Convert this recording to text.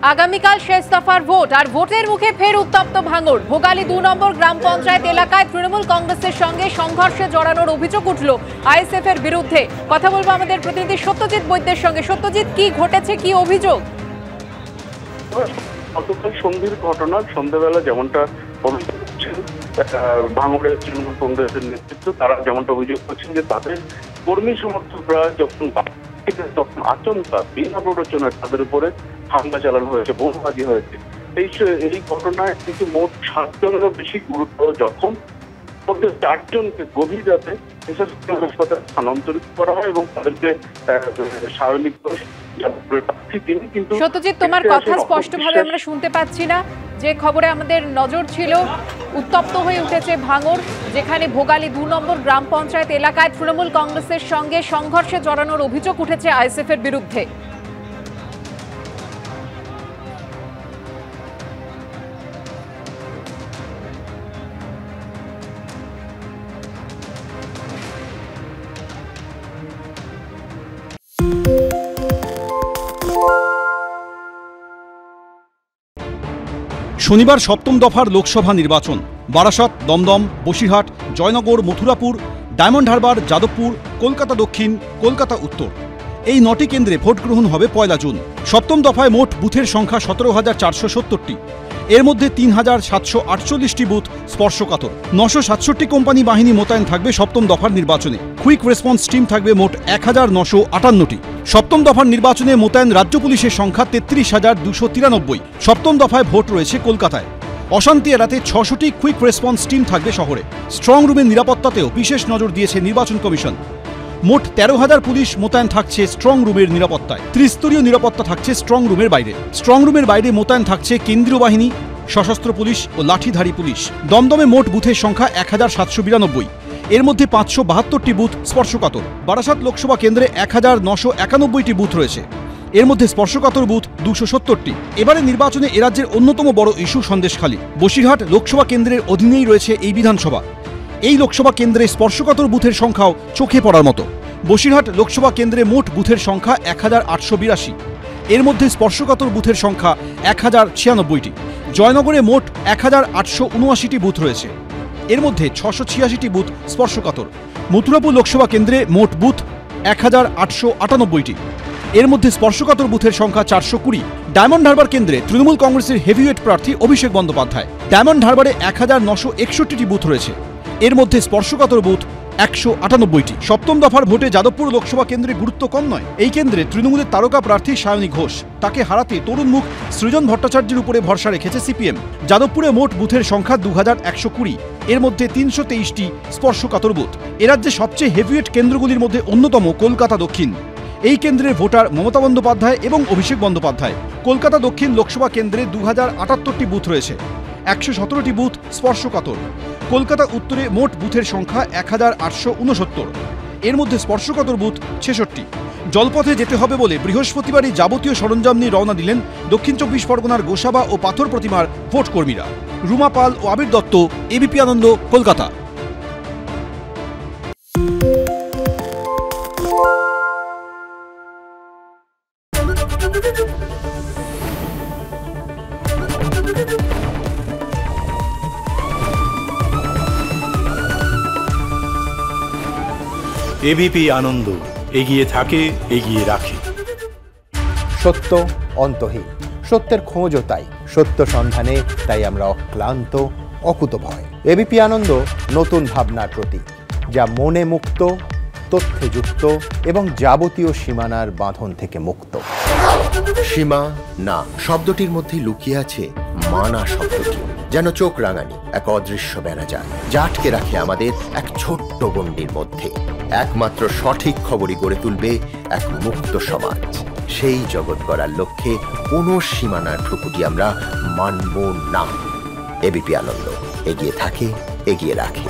আগামীকাল শেষ দফার ভোট, আর ভোটের মুখে ফের উত্তপ্ত ভাঙড়। ভোগালী 2 নম্বর গ্রাম পঞ্চায়েত এলাকায় তৃণমূল কংগ্রেসের সঙ্গে সংঘর্ষে জড়ানোর অভিযোগ উঠল আইএসএফ এর বিরুদ্ধে। কথা বলবো আমাদের প্রতিনিধি সত্যজিৎ বৈদ্যের সঙ্গে। সত্যজিৎ, কি ঘটেছে, কি অভিযোগ? গতকাল সন্ধ্যের ঘটনা, সন্ধ্যাবেলা যেমনটা অভিযোগ করছেন ভাঙড়ের তৃণমূল কংগ্রেসের নেতৃত্ব, তারা যেমনটা অভিযোগ করছেন যে তাদের কর্মী সমর্থকরা তখন আচমকা বিনা প্ররোচনায় তাদের উপরে হামলা চালানো হয়েছে, বোমাবাজি হয়েছে। এই ঘটনায় কিন্তু মোট 7 জনেরও বেশি গুরুতর জখম, মধ্যে 4 জনকে গভীর রাতে হাসপাতালে স্থানান্তরিত করা হয় এবং তাদেরকে স্বাভাবিক তিনি কিন্তু। সত্যজিৎ, তোমার কথা স্পষ্টভাবে আমরা শুনতে পাচ্ছি না। যে খবরে আমাদের নজর ছিল, উত্তপ্ত হয়ে উঠেছে ভাঙড়, যেখানে ভোগালী 2 নম্বর গ্রাম পঞ্চায়েত এলাকায় তৃণমূল কংগ্রেসের সঙ্গে সংঘর্ষে জড়ানোর অভিযোগ উঠেছে আইএসএফ এর বিরুদ্ধে। শনিবার 7ম দফার লোকসভা নির্বাচন। বারাসাত, দমদম, বসিরহাট, জয়নগর, মথুরাপুর, ডায়মন্ড হারবার, যাদবপুর, কলকাতা দক্ষিণ, কলকাতা উত্তর, এই 9টি কেন্দ্রে ভোট গ্রহণ হবে 1 জুন। 7ম দফায় মোট বুথের সংখ্যা 17,470টি। এর মধ্যে 3,748টি বুথ স্পর্শকাতর। 967 কোম্পানি বাহিনী মোতায়েন থাকবে 7ম দফার নির্বাচনে। কুইক রেসপন্স টিম থাকবে মোট 1,958টি। 7ম দফার নির্বাচনে মোতায়েন রাজ্য পুলিশের সংখ্যা 33,293। 7ম দফায় ভোট রয়েছে কলকাতায়। অশান্তি এড়াতে 600টি কুইক রেসপন্স টিম থাকবে শহরে। স্ট্রং রুমের নিরাপত্তাতেও বিশেষ নজর দিয়েছে নির্বাচন কমিশন। মোট 13,000 পুলিশ মোতায়েন থাকছে স্ট্রং রুমের নিরাপত্তায়। ত্রিস্তরীয় নিরাপত্তা থাকছে স্ট্রং রুমের বাইরে। স্ট্রং রুমের বাইরে মোতায়েন থাকছে কেন্দ্রীয় বাহিনী, সশস্ত্র পুলিশ ও লাঠিধারী পুলিশ। দমদমে মোট বুথের সংখ্যা 1,792। এর মধ্যে 572টি বুথ স্পর্শকাতর। বারাসাত লোকসভা কেন্দ্রে 1,991টি বুথ রয়েছে। এর মধ্যে স্পর্শকাতর বুথ 270টি। এবারে নির্বাচনে এরাজ্যের অন্যতম বড় ইস্যু সন্দেশখালী। বসিরহাট লোকসভা কেন্দ্রের অধীনেই রয়েছে এই বিধানসভা। এই লোকসভা কেন্দ্রে স্পর্শকাতর বুথের সংখ্যাও চোখে পড়ার মতো। বসিরহাট লোকসভা কেন্দ্রে মোট বুথের সংখ্যা 1,882। এর মধ্যে স্পর্শকাতর বুথের সংখ্যা 1,096টি। জয়নগরে মোট 1,879টি বুথ রয়েছে। এর মধ্যে 686টি বুথ স্পর্শকাতর। মথুরাপুর লোকসভা কেন্দ্রে মোট বুথ 1,898টি। এর মধ্যে স্পর্শকাতর বুথের সংখ্যা 420। ডায়মন্ড হারবার কেন্দ্রে তৃণমূল কংগ্রেসের হেভিওয়েট প্রার্থী অভিষেক বন্দ্যোপাধ্যায়। ডায়মন্ড হারবারে 1,961টি বুথ রয়েছে। এর মধ্যে স্পর্শকাতর বুথ 198টি। 7ম দফার ভোটে যাদবপুর লোকসভা কেন্দ্রে গুরুত্ব কম নয়। এই কেন্দ্রে তৃণমূলের তারকা প্রার্থী সায়নী ঘোষ। তাকে হারাতে তরুণ মুখ সৃজন ভট্টাচার্যের উপরে ভরসা রেখেছে সিপিএম। যাদবপুরে মোট বুথের সংখ্যা 2,120। এর মধ্যে 323টি স্পর্শকাতর বুথ। এরাজ্যে সবচেয়ে হেভিওয়েট কেন্দ্রগুলির মধ্যে অন্যতম কলকাতা দক্ষিণ। এই কেন্দ্রের ভোটার মমতা বন্দ্যোপাধ্যায় এবং অভিষেক বন্দ্যোপাধ্যায়। কলকাতা দক্ষিণ লোকসভা কেন্দ্রে 2,078টি বুথ রয়েছে। 117টি বুথ স্পর্শকাতর। কলকাতা উত্তরে মোট বুথের সংখ্যা 1,869। এর মধ্যে স্পর্শকাতর বুথ 66টি। জলপথে যেতে হবে বলে বৃহস্পতিবারই যাবতীয় সরঞ্জাম নিয়ে রওনা দিলেন দক্ষিণ 24 পরগনার গোসাবা ও পাথর প্রতিমার ভোট কর্মীরা। রুমা পাল ও আবির দত্ত, এবিপি আনন্দ, কলকাতা। এবিপি আনন্দ, এগিয়ে থাকে, এগিয়ে রাখে। সত্য অন্তহীন, সত্যের খোঁজও তাই। সত্য সন্ধানে তাই আমরা অক্লান্ত, অকুতভয়। এবিপি আনন্দ নতুন ভাবনার প্রতীক, যা মনে মুক্ত, তথ্যে যুক্ত এবং যাবতীয় সীমানার বাঁধন থেকে মুক্ত। সীমা না শব্দটির মধ্যেই লুকিয়ে আছে মানা শব্দটি, যেন চোখ রাঙানি এক অদৃশ্য বেড়াজাল, যা আটকে রাখে আমাদের এক ছোট্ট গণ্ডির মধ্যে। একমাত্র সঠিক খবরই গড়ে তুলবে এক মুক্ত সমাজ। সেই জগৎ গড়ার লক্ষ্যে কোনো সীমানার ঠুকুটি আমরা মানব না। এবিপি আনন্দ, এগিয়ে থাকে, এগিয়ে রাখে।